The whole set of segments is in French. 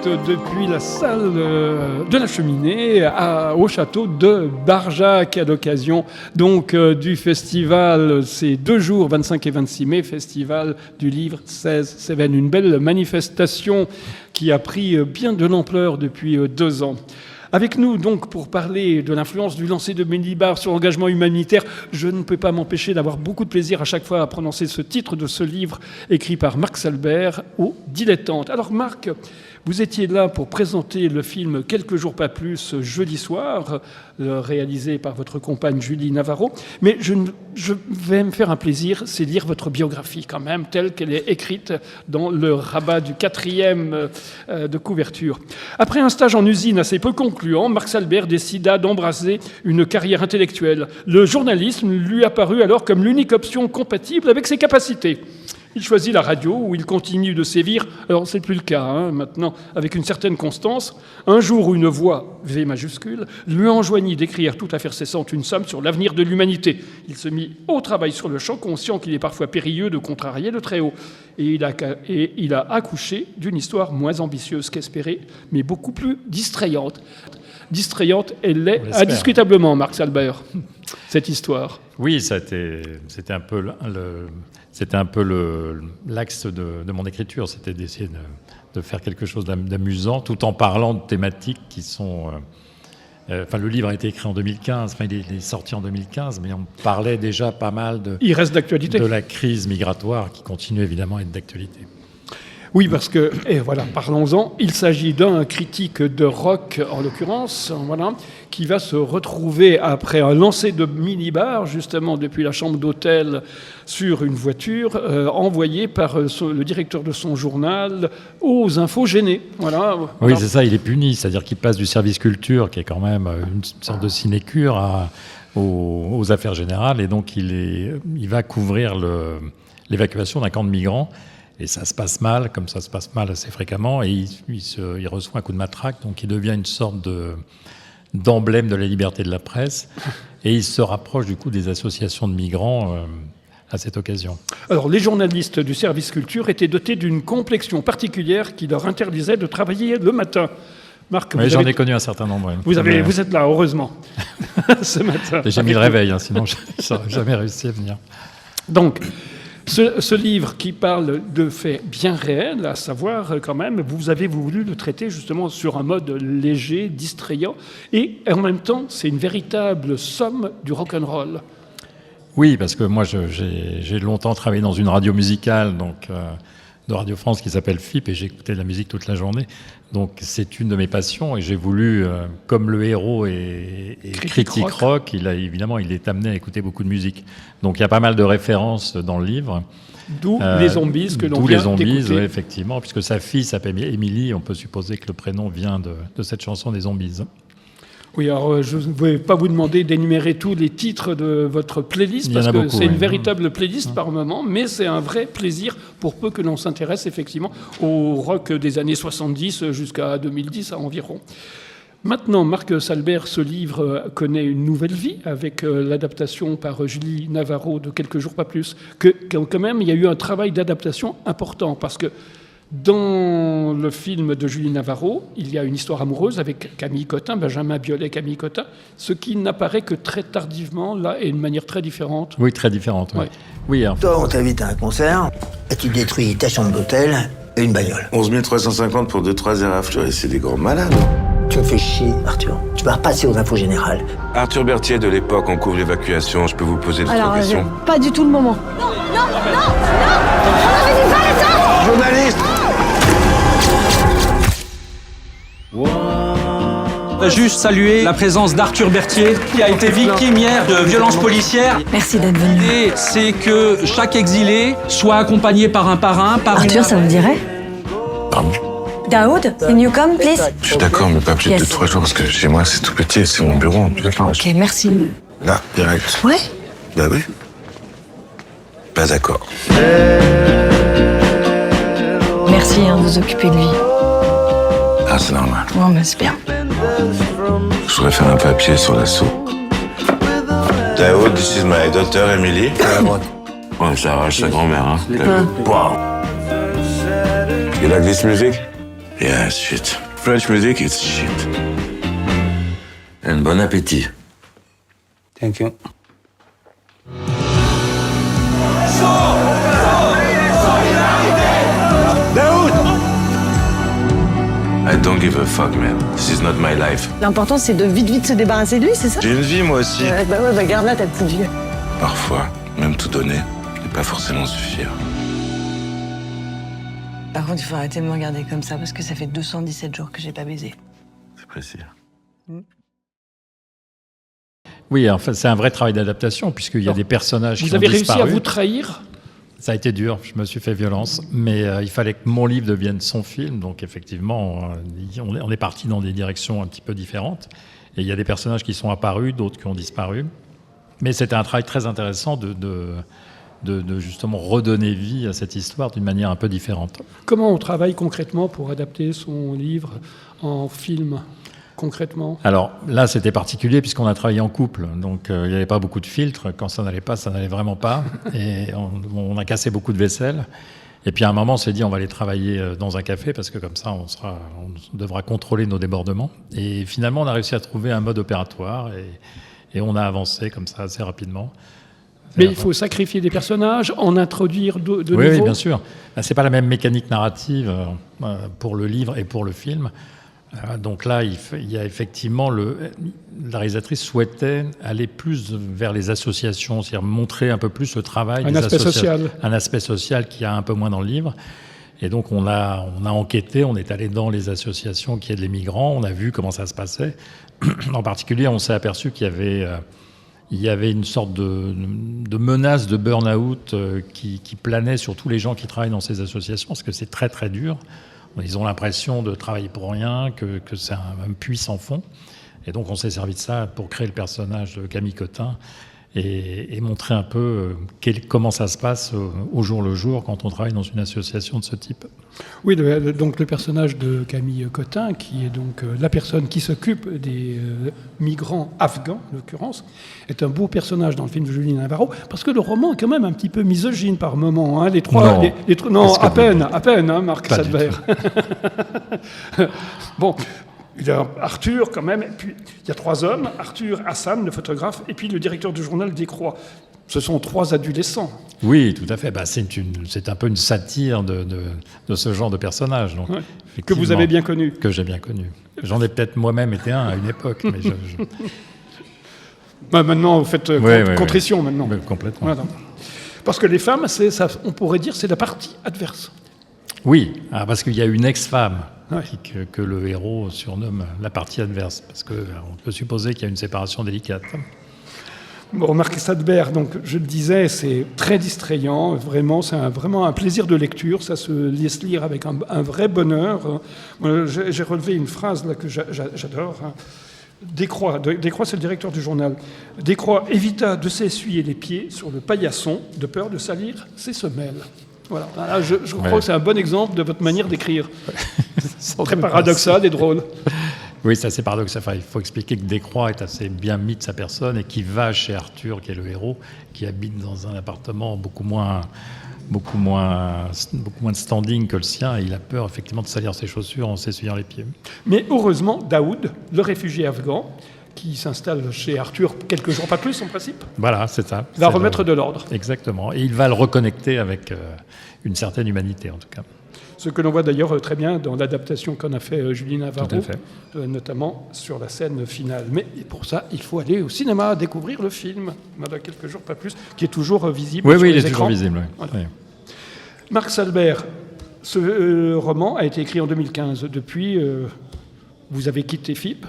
depuis la salle de la Cheminée au château de Barjac à l'occasion donc du festival, ces 2 jours, 25 et 26 mai, festival du livre 16 Cévennes. Une belle manifestation qui a pris bien de l'ampleur depuis 2 ans. Avec nous, donc, pour parler de l'influence du lancer de Mélibar sur l'engagement humanitaire, je ne peux pas m'empêcher d'avoir beaucoup de plaisir à chaque fois à prononcer ce titre de ce livre écrit par Marc Salbert aux Dilettantes. Alors Marc, vous étiez là pour présenter le film Quelques jours pas plus jeudi soir, réalisé par votre compagne Julie Navarro. Mais je vais me faire un plaisir, c'est lire votre biographie quand même, telle qu'elle est écrite dans le rabat du 4e de couverture. Après un stage en usine assez peu concluant, Marc Salbert décida d'embrasser une carrière intellectuelle. Le journalisme lui apparut alors comme l'unique option compatible avec ses capacités. Il choisit la radio, où il continue de sévir, alors c'est plus le cas maintenant, avec une certaine constance. Un jour où une voix, V majuscule, lui enjoignit d'écrire toute affaire cessante une somme sur l'avenir de l'humanité. Il se mit au travail sur le champ, conscient qu'il est parfois périlleux de contrarier le Très-Haut. Et il a accouché d'une histoire moins ambitieuse qu'espérée, mais beaucoup plus distrayante. Distrayante, elle l'est indiscutablement, Marc Salbert, cette histoire. Oui, c'était un peu l'axe de mon écriture, c'était d'essayer de faire quelque chose d'amusant, tout en parlant de thématiques qui sont... le livre a été écrit en 2015, il est sorti en 2015, mais on parlait déjà pas mal il reste d'actualité. De la crise migratoire qui continue évidemment à être d'actualité. Oui, parce que, et voilà, parlons-en, il s'agit d'un critique de rock, en l'occurrence, voilà, qui va se retrouver après un lancer de minibar, justement depuis la chambre d'hôtel sur une voiture, envoyée par le directeur de son journal aux infos gênées. Voilà. Oui, c'est ça, il est puni, c'est-à-dire qu'il passe du service culture, qui est quand même une sorte de sinécure, aux affaires générales, et donc il va couvrir l'évacuation d'un camp de migrants. Et ça se passe mal, comme ça se passe mal assez fréquemment, et il reçoit un coup de matraque, donc il devient une sorte d'emblème de la liberté de la presse, et il se rapproche du coup des associations de migrants à cette occasion. Alors, les journalistes du service culture étaient dotés d'une complexion particulière qui leur interdisait de travailler le matin. Marc, oui, j'en ai connu un certain nombre. Vous êtes là, heureusement, ce matin. J'ai mis le réveil, sinon je n'aurais jamais réussi à venir. Donc, ce livre qui parle de faits bien réels, à savoir quand même, vous avez voulu le traiter justement sur un mode léger, distrayant, et en même temps, c'est une véritable somme du rock'n'roll. Oui, parce que moi, j'ai longtemps travaillé dans une radio musicale, de Radio France qui s'appelle FIP, et j'écoutais de la musique toute la journée. Donc c'est une de mes passions, et j'ai voulu, comme le héros est critique rock, il est amené à écouter beaucoup de musique. Donc il y a pas mal de références dans le livre. D'où les zombies que l'on vient d'écouter. D'où les zombies, oui, effectivement, puisque sa fille s'appelle Émilie, on peut supposer que le prénom vient de cette chanson des zombies. Oui, alors je ne vais pas vous demander d'énumérer tous les titres de votre playlist, parce que c'est une véritable playlist par moment, mais c'est un vrai plaisir pour peu que l'on s'intéresse effectivement au rock des années 70 jusqu'à 2010 environ. Maintenant, Marc Salbert, ce livre connaît une nouvelle vie avec l'adaptation par Julie Navarro de Quelques jours pas plus. Quand même, il y a eu un travail d'adaptation important, parce que dans le film de Julie Navarro, il y a une histoire amoureuse avec Camille Cotin, Benjamin Biolay, Camille Cotin, ce qui n'apparaît que très tardivement, là, et de manière très différente. Oui, très différente. Oui. Ouais. Oui, toi, on t'invite à un concert, et tu détruis ta chambre d'hôtel et une bagnole. 11 350 pour 2-3 heures à fleurer, c'est des grands malades. Tu me fais chier, Arthur. Tu vas repasser aux infos générales. Arthur Berthier de l'époque, on couvre l'évacuation, je peux vous poser d'autres questions. Alors, pas du tout le moment. Non, on avait dit pas les temps. Journaliste. Juste saluer la présence d'Arthur Berthier, qui a été victime hier de violences policières. Merci d'être venu. Et c'est que chaque exilé soit accompagné par un parrain, par Arthur, ça vous dirait? Pardon? Daoud, can you come, please? Je suis d'accord, mais pas plus de 3 jours, parce que chez moi, c'est tout petit, c'est mon bureau. Ok, merci. Là, direct. Ouais? Bah oui. Pas d'accord. Merci de vous occuper de lui. Ah, c'est normal. Ouais, mais c'est bien. Je voudrais faire un papier sur l'assaut. Daoud, this is my daughter, Emily. Ouais, ça arrache sa grand-mère, hein. Wow. You like this music? Yeah, shit. French music, it's shit. And bon appétit. Thank you. I don't give a fuck, man. This is not my life. L'important, c'est de vite se débarrasser de lui, c'est ça? J'ai une vie, moi aussi. Bah garde-la, ta petite vie. Parfois, même tout donner n'est pas forcément suffire. Par contre, il faut arrêter de me regarder comme ça, parce que ça fait 217 jours que j'ai pas baisé. C'est précis. Oui, en fait, c'est un vrai travail d'adaptation, puisqu'il y a des personnages qui Vous ont avez réussi disparu. à vous trahir? Ça a été dur, je me suis fait violence, mais il fallait que mon livre devienne son film, donc effectivement, on est parti dans des directions un petit peu différentes, et il y a des personnages qui sont apparus, d'autres qui ont disparu, mais c'était un travail très intéressant de justement redonner vie à cette histoire d'une manière un peu différente. Comment on travaille concrètement pour adapter son livre en film, concrètement? Alors là, c'était particulier puisqu'on a travaillé en couple, donc il n'y avait pas beaucoup de filtres. Quand ça n'allait pas, ça n'allait vraiment pas. Et on a cassé beaucoup de vaisselle. Et puis à un moment, on s'est dit, on va aller travailler dans un café parce que comme ça, on devra contrôler nos débordements. Et finalement, on a réussi à trouver un mode opératoire et on a avancé comme ça assez rapidement. Mais il faut sacrifier des personnages, en introduire de nouveaux. Oui, bien sûr. C'est pas la même mécanique narrative pour le livre et pour le film. Donc là, il y a effectivement la réalisatrice souhaitait aller plus vers les associations, c'est-à-dire montrer un peu plus le travail des associations, un aspect social qu'il y a un peu moins dans le livre. Et donc on a enquêté, on est allé dans les associations qui aident les migrants, on a vu comment ça se passait. En particulier, on s'est aperçu qu'il y avait une sorte de menace de burn-out qui planait sur tous les gens qui travaillent dans ces associations, parce que c'est très très dur. Ils ont l'impression de travailler pour rien, que c'est un puits sans fond. Et donc on s'est servi de ça pour créer le personnage de Camille Cotin et montrer un peu comment ça se passe au jour le jour quand on travaille dans une association de ce type. Oui, donc le personnage de Camille Cotin, qui est donc la personne qui s'occupe des migrants afghans, en l'occurrence, est un beau personnage dans le film de Julie Navarro, parce que le roman est quand même un petit peu misogyne par moments. Hein, non, à peine, hein, Marc Sadbert. Bon, il y a Arthur quand même, et puis il y a 3 hommes, Arthur, Hassan, le photographe, et puis le directeur du journal Décroix. Ce sont 3 adolescents. Oui, tout à fait. C'est un peu une satire de ce genre de personnage. Donc, que vous avez bien connu. Que j'ai bien connu. J'en ai peut-être moi-même été un à une époque. Mais maintenant, vous faites contrition maintenant. Mais complètement. Voilà. Parce que les femmes, on pourrait dire, c'est la partie adverse. Oui, parce qu'il y a une ex-femme que le héros surnomme la partie adverse. Parce qu'on peut supposer qu'il y a une séparation délicate. Bon, Marc Sadbert, donc je le disais, c'est très distrayant, vraiment, c'est vraiment un plaisir de lecture, ça se laisse lire avec un vrai bonheur. J'ai relevé une phrase là que j'adore. Décroix, c'est le directeur du journal. Décroix évita de s'essuyer les pieds sur le paillasson de peur de salir ses semelles. Voilà, là, je crois que c'est un bon exemple de votre manière d'écrire. Très paradoxal et drôle. Oui, c'est assez paradoxal. Enfin, il faut expliquer que Décroix est assez bien mis de sa personne et qui va chez Arthur, qui est le héros, qui habite dans un appartement beaucoup moins de standing que le sien, et il a peur effectivement de salir ses chaussures en s'essuyant les pieds. Mais heureusement, Daoud, le réfugié afghan, qui s'installe chez Arthur quelques jours, pas plus en principe, voilà, c'est ça. Va remettre de l'ordre. Exactement. Et il va le reconnecter avec une certaine humanité, en tout cas. Ce que l'on voit d'ailleurs très bien dans l'adaptation qu'en a fait Julie Navarro, tout à fait. Notamment sur la scène finale. Mais pour ça, il faut aller au cinéma, découvrir le film, dans quelques jours, pas plus, qui est toujours visible sur les il est écrans. toujours visible. Oui. Voilà. Oui. Marc Sadbert, ce roman a été écrit en 2015. Depuis, vous avez quitté FIP.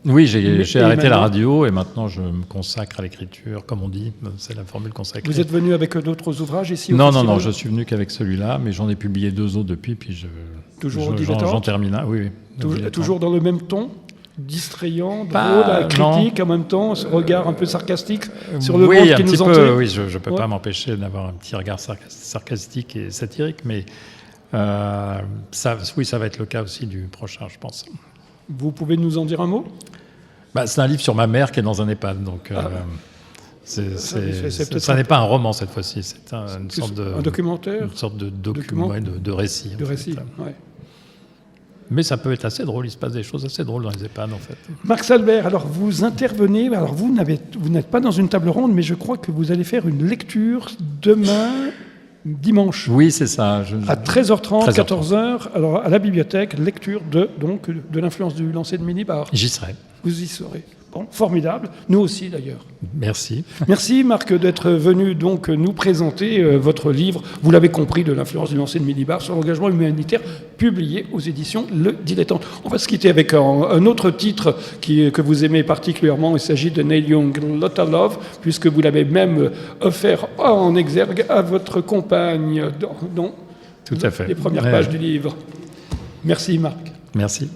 Oui, j'ai arrêté la maintenant, radio et maintenant je me consacre à l'écriture, comme on dit, c'est la formule consacrée. Vous êtes venu avec d'autres ouvrages ici au Non, festival? je suis venu qu'avec celui-là, mais j'en ai publié 2 autres depuis, puis j'en termine un. Oui. Toujours dans le même ton, distrayant, drôle, critique, en même temps, ce regard un peu sarcastique sur le monde qui nous entoure. Oui, je ne peux pas m'empêcher d'avoir un petit regard sarcastique et satirique, mais ça va être le cas aussi du prochain, je pense. Vous pouvez nous en dire un mot? C'est un livre sur ma mère qui est dans un EHPAD, donc ça n'est pas un roman cette fois-ci, c'est une sorte de... Un documentaire? Une sorte de document, de récit. De récit, oui. Mais ça peut être assez drôle, il se passe des choses assez drôles dans les EHPAD en fait. Marc Salbert, alors vous intervenez, alors vous n'êtes pas dans une table ronde, mais je crois que vous allez faire une lecture demain, dimanche, Oui, c'est ça. à 13h30, 13h30. 14h, alors à la bibliothèque, lecture de l'influence du lancer de minibar. J'y serai. Vous y serez. Bon, formidable. Nous aussi d'ailleurs. Merci. Merci Marc d'être venu donc nous présenter votre livre, vous l'avez compris, de l'influence du lancer de minibar sur l'engagement humanitaire, publié aux éditions Le Dilettante. On va se quitter avec un autre titre que vous aimez particulièrement. Il s'agit de Neil Young, Lotta Love, puisque vous l'avez même offert en exergue à votre compagne dans Tout à fait. les premières pages du livre. Merci Marc. Merci.